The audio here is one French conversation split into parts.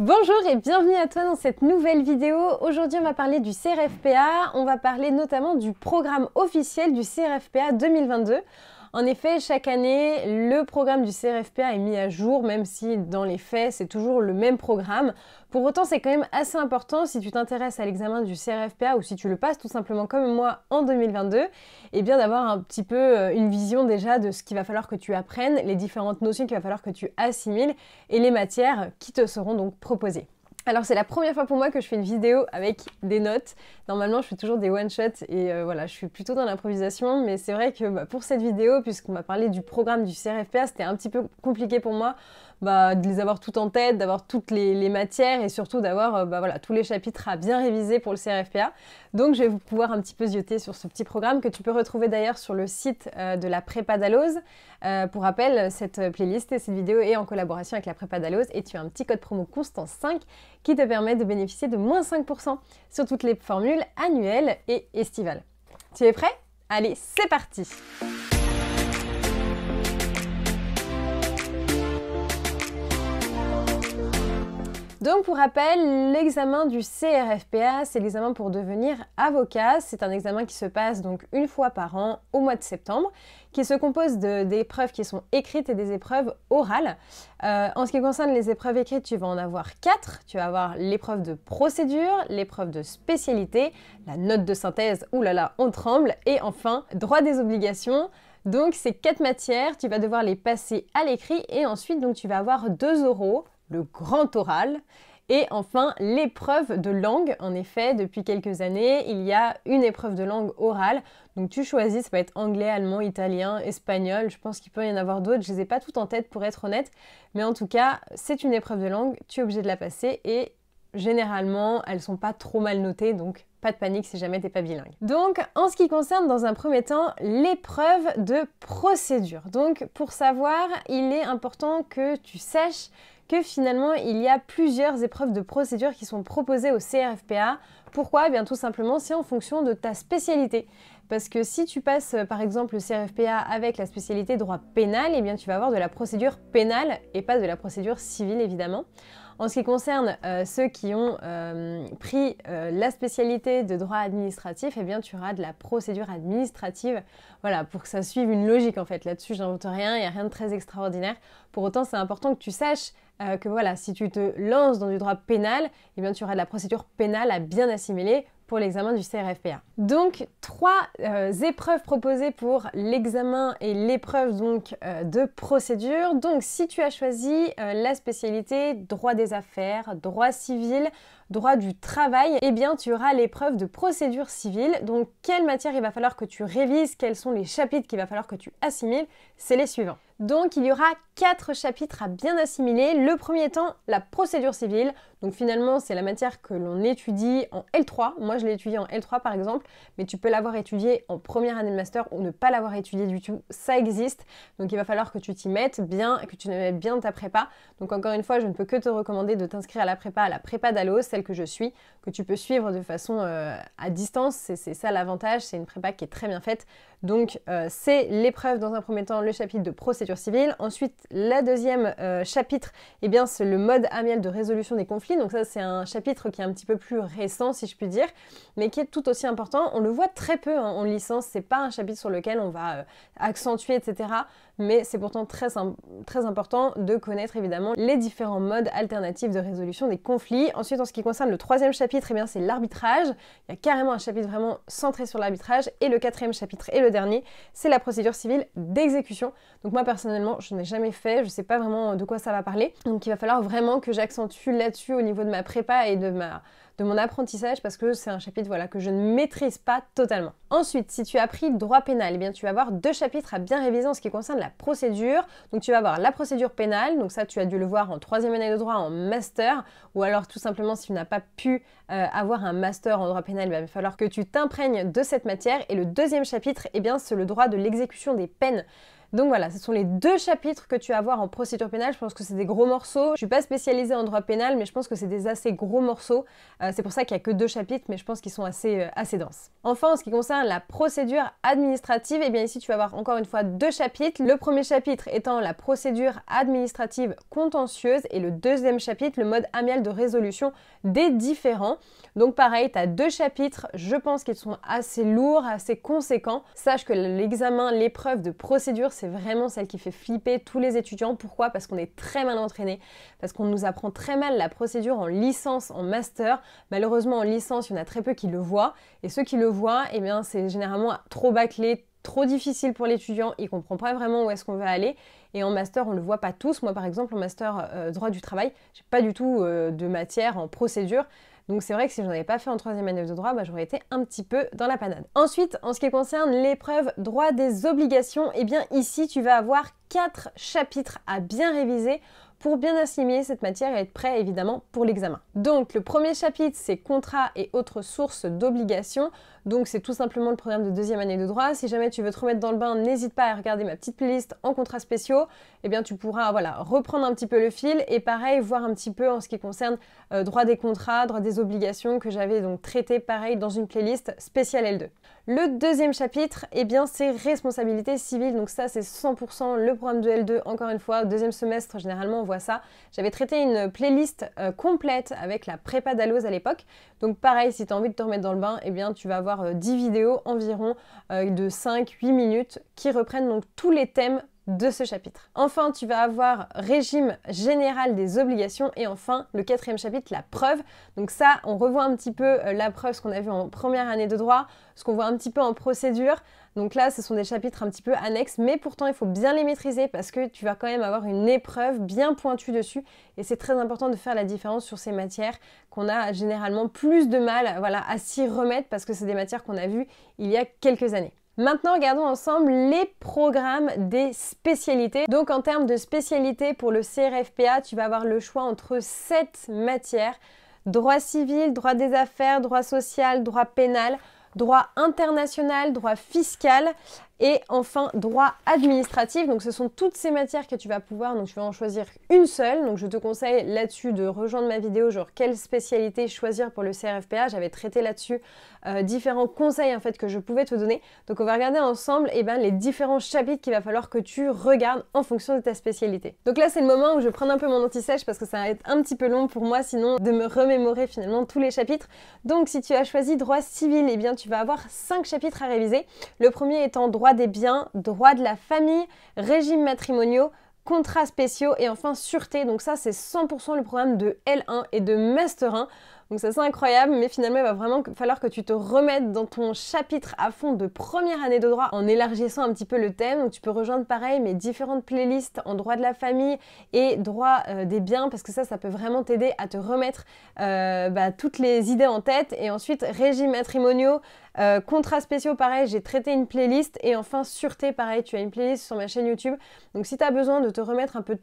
Bonjour et bienvenue à toi dans cette nouvelle vidéo. Aujourd'hui on va parler du CRFPA, on va parler notamment du programme officiel du CRFPA 2022. En effet, chaque année, le programme du CRFPA est mis à jour, même si dans les faits, c'est toujours le même programme. Pour autant, c'est quand même assez important si tu t'intéresses à l'examen du CRFPA ou si tu le passes tout simplement comme moi en 2022, et bien d'avoir un petit peu une vision déjà de ce qu'il va falloir que tu apprennes, les différentes notions qu'il va falloir que tu assimiles et les matières qui te seront donc proposées. Alors c'est la première fois pour moi que je fais une vidéo avec des notes. Normalement je fais toujours des one-shots et voilà, je suis plutôt dans l'improvisation, mais c'est vrai que pour cette vidéo, puisqu'on m'a parlé du programme du CRFPA, c'était un petit peu compliqué pour moi de les avoir toutes en tête, d'avoir toutes les matières et surtout d'avoir voilà, tous les chapitres à bien réviser pour le CRFPA. Donc je vais pouvoir un petit peu zioter sur ce petit programme que tu peux retrouver d'ailleurs sur le site de la Prépa Dalloz. Pour rappel, cette playlist et cette vidéo est en collaboration avec la Prépa Dalloz et tu as un petit code promo Constance5 qui te permet de bénéficier de moins 5% sur toutes les formules annuelles et estivales. Tu es prêt? Allez, c'est parti! Donc pour rappel, l'examen du CRFPA, c'est l'examen pour devenir avocat. C'est un examen qui se passe donc une fois par an au mois de septembre, qui se compose d'épreuves qui sont écrites et des épreuves orales. En ce qui concerne les épreuves écrites, tu vas en avoir 4. Tu vas avoir l'épreuve de procédure, l'épreuve de spécialité, la note de synthèse, oulala, on tremble, et enfin, droit des obligations. Donc ces 4 matières, tu vas devoir les passer à l'écrit et ensuite donc tu vas avoir 2 oraux, le grand oral, et enfin l'épreuve de langue. En effet, depuis quelques années, il y a une épreuve de langue orale. Donc tu choisis, ça peut être anglais, allemand, italien, espagnol, je pense qu'il peut y en avoir d'autres, je ne les ai pas toutes en tête pour être honnête, mais en tout cas, c'est une épreuve de langue, tu es obligé de la passer et généralement, elles sont pas trop mal notées, donc pas de panique si jamais t'es pas bilingue. Donc, en ce qui concerne dans un premier temps l'épreuve de procédure. Donc, pour savoir, il est important que tu saches que finalement, il y a plusieurs épreuves de procédure qui sont proposées au CRFPA. Pourquoi? Eh bien, tout simplement, c'est en fonction de ta spécialité. Parce que si tu passes, par exemple, le CRFPA avec la spécialité droit pénal, eh bien, tu vas avoir de la procédure pénale et pas de la procédure civile, évidemment. En ce qui concerne ceux qui ont pris la spécialité de droit administratif, eh bien tu auras de la procédure administrative, voilà, pour que ça suive une logique en fait. Là-dessus, je n'invente rien, il n'y a rien de très extraordinaire. Pour autant, c'est important que tu saches que voilà, si tu te lances dans du droit pénal, eh bien tu auras de la procédure pénale à bien assimiler pour l'examen du CRFPA. Donc, 3 épreuves proposées pour l'examen et l'épreuve donc de procédure. Donc, si tu as choisi la spécialité droit des affaires, droit civil, droit du travail, eh bien tu auras l'épreuve de procédure civile. Donc, quelle matière il va falloir que tu révises, quels sont les chapitres qu'il va falloir que tu assimiles, c'est les suivants. Donc il y aura 4 chapitres à bien assimiler. Le premier étant la procédure civile. Donc finalement c'est la matière que l'on étudie en L3. Moi je l'ai étudiée en L3 par exemple, mais tu peux l'avoir étudiée en première année de master ou ne pas l'avoir étudiée du tout. Ça existe. Donc il va falloir que tu t'y mettes bien, que tu mettes bien ta prépa. Donc encore une fois, je ne peux que te recommander de t'inscrire à la Prépa Dalloz, celle que je suis, que tu peux suivre de façon à distance. C'est ça l'avantage, c'est une prépa qui est très bien faite. Donc c'est l'épreuve dans un premier temps, le chapitre de procédure civile. Ensuite, la deuxième chapitre, eh bien, c'est le mode amiable de résolution des conflits. Donc ça, c'est un chapitre qui est un petit peu plus récent, si je puis dire, mais qui est tout aussi important. On le voit très peu en licence. C'est pas un chapitre sur lequel on va accentuer, etc. Mais c'est pourtant très important de connaître évidemment les différents modes alternatifs de résolution des conflits. Ensuite, en ce qui concerne le troisième chapitre, eh bien, c'est l'arbitrage. Il y a carrément un chapitre vraiment centré sur l'arbitrage. Et le quatrième chapitre et le dernier, c'est la procédure civile d'exécution. Donc moi personnellement, je n'ai jamais fait, je ne sais pas vraiment de quoi ça va parler. Donc il va falloir vraiment que j'accentue là-dessus au niveau de ma prépa et de mon apprentissage parce que c'est un chapitre voilà, que je ne maîtrise pas totalement. Ensuite, si tu as pris droit pénal, eh bien, tu vas avoir 2 chapitres à bien réviser en ce qui concerne la procédure. Donc tu vas avoir la procédure pénale, donc ça tu as dû le voir en 3e année de droit en master, ou alors tout simplement si tu n'as pas pu avoir un master en droit pénal, il va falloir que tu t'imprègnes de cette matière. Et le deuxième chapitre, eh bien, c'est le droit de l'exécution des peines. Donc voilà, ce sont les 2 chapitres que tu vas voir en procédure pénale. Je pense que c'est des gros morceaux. Je suis pas spécialisée en droit pénal, mais je pense que c'est des assez gros morceaux. C'est pour ça qu'il n'y a que 2 chapitres, mais je pense qu'ils sont assez denses. Enfin, en ce qui concerne la procédure administrative, eh bien ici tu vas avoir encore une fois 2 chapitres. Le premier chapitre étant la procédure administrative contentieuse et le deuxième chapitre, le mode amiable de résolution des différends. Donc pareil, tu as 2 chapitres, je pense qu'ils sont assez lourds, assez conséquents. Sache que l'examen, l'épreuve de procédure, c'est vraiment celle qui fait flipper tous les étudiants. Pourquoi? Parce qu'on est très mal entraîné, parce qu'on nous apprend très mal la procédure en licence, en master. Malheureusement, en licence, il y en a très peu qui le voient. Et ceux qui le voient, eh bien, c'est généralement trop bâclé, trop difficile pour l'étudiant, il comprend pas vraiment où est-ce qu'on veut aller. Et en master, on le voit pas tous. Moi, par exemple, en master droit du travail, j'ai pas du tout de matière en procédure. Donc c'est vrai que si j'en avais pas fait en 3e année de droit, j'aurais été un petit peu dans la panade. Ensuite, en ce qui concerne l'épreuve droit des obligations, eh bien ici, tu vas avoir 4 chapitres à bien réviser pour bien assimiler cette matière et être prêt évidemment pour l'examen. Donc le premier chapitre, c'est contrats et autres sources d'obligations. Donc c'est tout simplement le programme de 2e année de droit. Si jamais tu veux te remettre dans le bain, n'hésite pas à regarder ma petite playlist en contrats spéciaux. Eh bien tu pourras reprendre un petit peu le fil et pareil, voir un petit peu en ce qui concerne droit des contrats, droit des obligations que j'avais donc traité pareil dans une playlist spéciale L2. Le deuxième chapitre, eh bien c'est responsabilité civile. Donc ça c'est 100% le programme de L2. Encore une fois, au 2e semestre, généralement on voit ça. J'avais traité une playlist complète avec la prépa d'Alloz à l'époque. Donc pareil, si tu as envie de te remettre dans le bain, eh bien tu vas avoir 10 vidéos environ de 5-8 minutes qui reprennent donc tous les thèmes de ce chapitre. Enfin, tu vas avoir régime général des obligations et enfin le 4e chapitre, la preuve. Donc ça, on revoit un petit peu la preuve, ce qu'on a vu en première année de droit, ce qu'on voit un petit peu en procédure. Donc là, ce sont des chapitres un petit peu annexes, mais pourtant il faut bien les maîtriser parce que tu vas quand même avoir une épreuve bien pointue dessus et c'est très important de faire la différence sur ces matières qu'on a généralement plus de mal à s'y remettre parce que c'est des matières qu'on a vues il y a quelques années. Maintenant, regardons ensemble les programmes des spécialités. Donc en termes de spécialité pour le CRFPA, tu vas avoir le choix entre 7 matières: droit civil, droit des affaires, droit social, droit pénal, droit international, droit fiscal et enfin droit administratif. Donc ce sont toutes ces matières que tu vas pouvoir, donc tu vas en choisir une seule. Donc je te conseille là-dessus de rejoindre ma vidéo genre quelle spécialité choisir pour le CRFPA. J'avais traité là-dessus différents conseils en fait que je pouvais te donner. Donc on va regarder ensemble les différents chapitres qu'il va falloir que tu regardes en fonction de ta spécialité. Donc là c'est le moment où je prends un peu mon anti-sèche parce que ça va être un petit peu long pour moi sinon de me remémorer finalement tous les chapitres. Donc si tu as choisi droit civil, eh bien tu vas avoir 5 chapitres à réviser. Le premier étant droit des biens, droit de la famille, régimes matrimoniaux, contrats spéciaux et enfin sûreté. Donc ça c'est 100% le programme de L1 et de Master 1. Donc ça c'est incroyable, mais finalement il va vraiment falloir que tu te remettes dans ton chapitre à fond de première année de droit en élargissant un petit peu le thème. Donc tu peux rejoindre pareil mes différentes playlists en droit de la famille et droit des biens parce que ça peut vraiment t'aider à te remettre toutes les idées en tête. Et ensuite régimes matrimoniaux, contrats spéciaux pareil, j'ai traité une playlist et enfin sûreté pareil, tu as une playlist sur ma chaîne YouTube. Donc si tu as besoin de te remettre un peu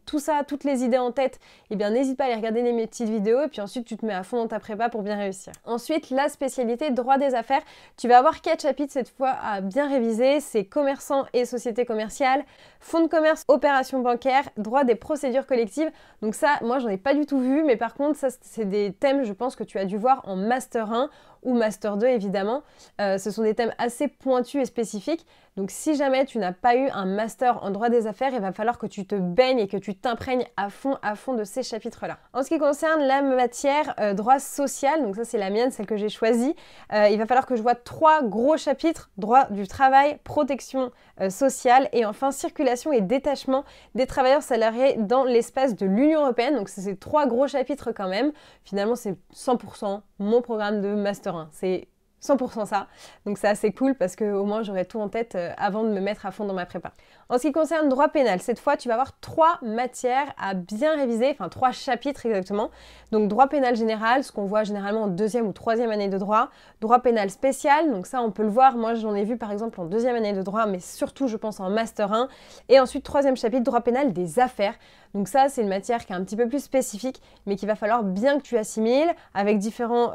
tout ça, toutes les idées en tête, eh bien n'hésite pas à aller regarder mes petites vidéos et puis ensuite tu te mets à fond dans ta prépa pour bien réussir. Ensuite, la spécialité droit des affaires, tu vas avoir 4 chapitres cette fois à bien réviser, c'est commerçants et sociétés commerciales, fonds de commerce, opérations bancaires, droit des procédures collectives. Donc ça, moi j'en ai pas du tout vu, mais par contre ça c'est des thèmes je pense que tu as dû voir en Master 1 ou Master 2 évidemment. Ce sont des thèmes assez pointus et spécifiques. Donc si jamais tu n'as pas eu un master en droit des affaires, il va falloir que tu te baignes et que tu t'imprègnes à fond de ces chapitres-là. En ce qui concerne la matière droit social, donc ça c'est la mienne, celle que j'ai choisie, il va falloir que je vois 3 gros chapitres: droit du travail, protection sociale et enfin circulation et détachement des travailleurs salariés dans l'espace de l'Union européenne. Donc c'est 3 gros chapitres quand même. Finalement c'est 100% mon programme de Master 1. C'est 100% ça, donc c'est assez cool parce qu'au moins j'aurai tout en tête avant de me mettre à fond dans ma prépa. En ce qui concerne droit pénal, cette fois tu vas avoir 3 matières à bien réviser, enfin 3 chapitres exactement. Donc droit pénal général, ce qu'on voit généralement en 2e ou 3e année de droit, droit pénal spécial, donc ça on peut le voir, moi j'en ai vu par exemple en 2e année de droit, mais surtout je pense en Master 1, et ensuite 3e chapitre, droit pénal des affaires. Donc ça c'est une matière qui est un petit peu plus spécifique, mais qu'il va falloir bien que tu assimiles avec différents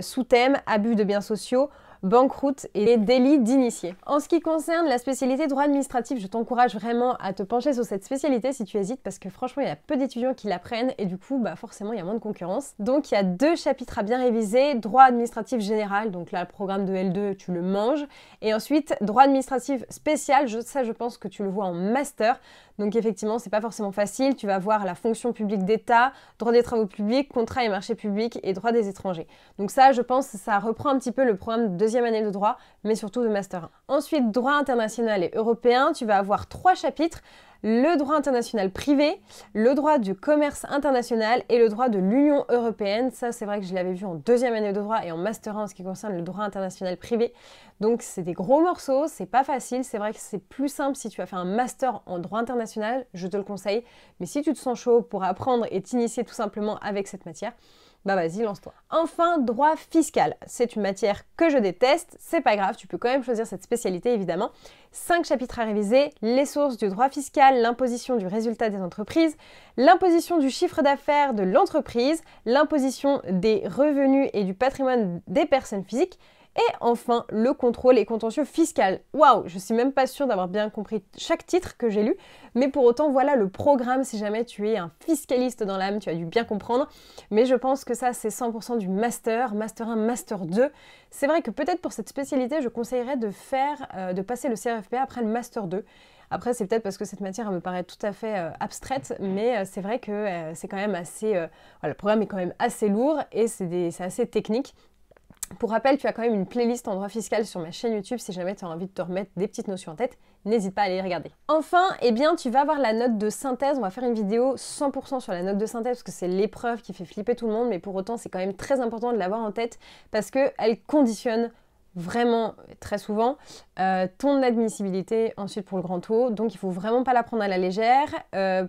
sous-thèmes: abus de biens sociaux, banqueroute et délit d'initié. En ce qui concerne la spécialité droit administratif, je t'encourage vraiment à te pencher sur cette spécialité si tu hésites parce que franchement il y a peu d'étudiants qui l'apprennent et du coup forcément il y a moins de concurrence. Donc il y a 2 chapitres à bien réviser, droit administratif général, donc là le programme de L2 tu le manges, et ensuite droit administratif spécial, ça je pense que tu le vois en master. Donc effectivement, c'est pas forcément facile. Tu vas voir la fonction publique d'État, droit des travaux publics, contrat et marchés publics et droit des étrangers. Donc ça, je pense, ça reprend un petit peu le programme de 2e année de droit, mais surtout de master 1. Ensuite, droit international et européen, tu vas avoir 3 chapitres. Le droit international privé, le droit du commerce international et le droit de l'Union européenne. Ça, c'est vrai que je l'avais vu en 2e année de droit et en master 1 en ce qui concerne le droit international privé. Donc, c'est des gros morceaux, c'est pas facile. C'est vrai que c'est plus simple si tu as fait un master en droit international, je te le conseille. Mais si tu te sens chaud pour apprendre et t'initier tout simplement avec cette matière, vas-y, lance-toi. Enfin, droit fiscal. C'est une matière que je déteste, c'est pas grave, tu peux quand même choisir cette spécialité évidemment. 5 chapitres à réviser, les sources du droit fiscal, l'imposition du résultat des entreprises, l'imposition du chiffre d'affaires de l'entreprise, l'imposition des revenus et du patrimoine des personnes physiques, et enfin, le contrôle et contentieux fiscal. Waouh, je suis même pas sûre d'avoir bien compris chaque titre que j'ai lu, mais pour autant, voilà le programme si jamais tu es un fiscaliste dans l'âme, tu as dû bien comprendre. Mais je pense que ça, c'est 100% du master, master 1, master 2. C'est vrai que peut-être pour cette spécialité, je conseillerais de passer le CRFPA après le master 2. Après, c'est peut-être parce que cette matière elle me paraît tout à fait abstraite, mais c'est vrai que c'est quand même assez... le programme est quand même assez lourd et c'est assez technique. Pour rappel, tu as quand même une playlist en droit fiscal sur ma chaîne YouTube si jamais tu as envie de te remettre des petites notions en tête, n'hésite pas à aller les regarder. Enfin, tu vas avoir la note de synthèse, on va faire une vidéo 100% sur la note de synthèse parce que c'est l'épreuve qui fait flipper tout le monde, mais pour autant c'est quand même très important de l'avoir en tête parce qu'elle conditionne vraiment très souvent ton admissibilité ensuite pour le grand taux, donc il faut vraiment pas la prendre à la légère.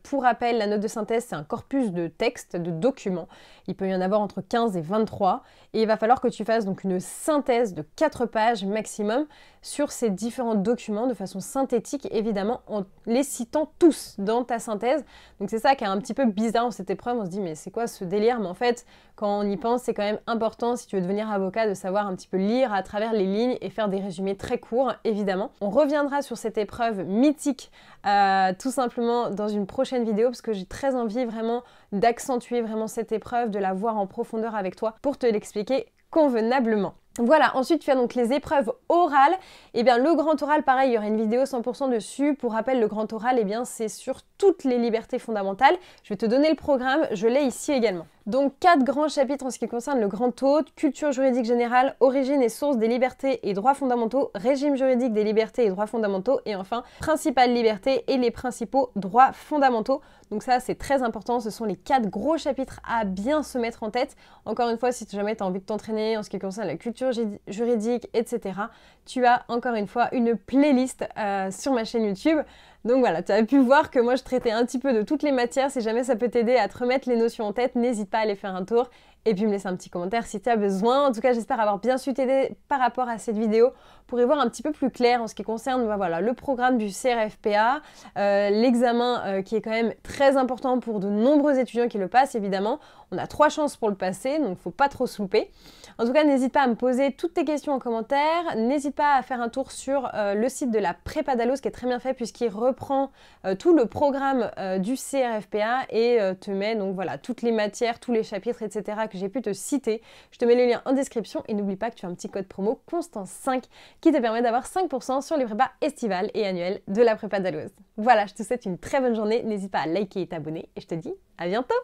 Pour rappel, la note de synthèse c'est un corpus de textes, de documents, il peut y en avoir entre 15 et 23 et il va falloir que tu fasses donc une synthèse de 4 pages maximum sur ces différents documents de façon synthétique évidemment en les citant tous dans ta synthèse. Donc c'est ça qui est un petit peu bizarre dans cette épreuve, on se dit mais c'est quoi ce délire, mais en fait quand on y pense c'est quand même important si tu veux devenir avocat de savoir un petit peu lire à travers les lignes et faire des résumés très courts évidemment. On reviendra sur cette épreuve mythique tout simplement dans une prochaine vidéo parce que j'ai très envie vraiment d'accentuer vraiment cette épreuve, de la voir en profondeur avec toi pour te l'expliquer convenablement. Voilà, ensuite tu as donc les épreuves orales. Le grand oral, pareil, il y aura une vidéo 100% dessus. Pour rappel, le grand oral, c'est sur toutes les libertés fondamentales. Je vais te donner le programme, je l'ai ici également. Donc 4 grands chapitres en ce qui concerne le grand taux, culture juridique générale, origine et source des libertés et droits fondamentaux, régime juridique des libertés et droits fondamentaux, et enfin, principales libertés et les principaux droits fondamentaux. Donc ça, c'est très important, ce sont les 4 gros chapitres à bien se mettre en tête. Encore une fois, si jamais tu as envie de t'entraîner en ce qui concerne la culture juridique, etc., tu as encore une fois une playlist sur ma chaîne YouTube. Donc voilà, tu as pu voir que moi je traitais un petit peu de toutes les matières. Si jamais ça peut t'aider à te remettre les notions en tête, n'hésite pas à aller faire un tour et puis me laisser un petit commentaire si tu as besoin. En tout cas, j'espère avoir bien su t'aider par rapport à cette vidéo pour y voir un petit peu plus clair en ce qui concerne le programme du CRFPA, l'examen qui est quand même très important pour de nombreux étudiants qui le passent évidemment. On a 3 chances pour le passer, donc faut pas trop se louper. En tout cas, n'hésite pas à me poser toutes tes questions en commentaire. N'hésite pas à faire un tour sur le site de la Prépa Dalloz qui est très bien fait puisqu'il reprend tout le programme du CRFPA et te met donc voilà toutes les matières, tous les chapitres, etc. que j'ai pu te citer. Je te mets le lien en description et n'oublie pas que tu as un petit code promo Constance5 qui te permet d'avoir 5% sur les prépas estivales et annuelles de la Prépa Dalloz. Voilà, je te souhaite une très bonne journée. N'hésite pas à liker et t'abonner et je te dis à bientôt!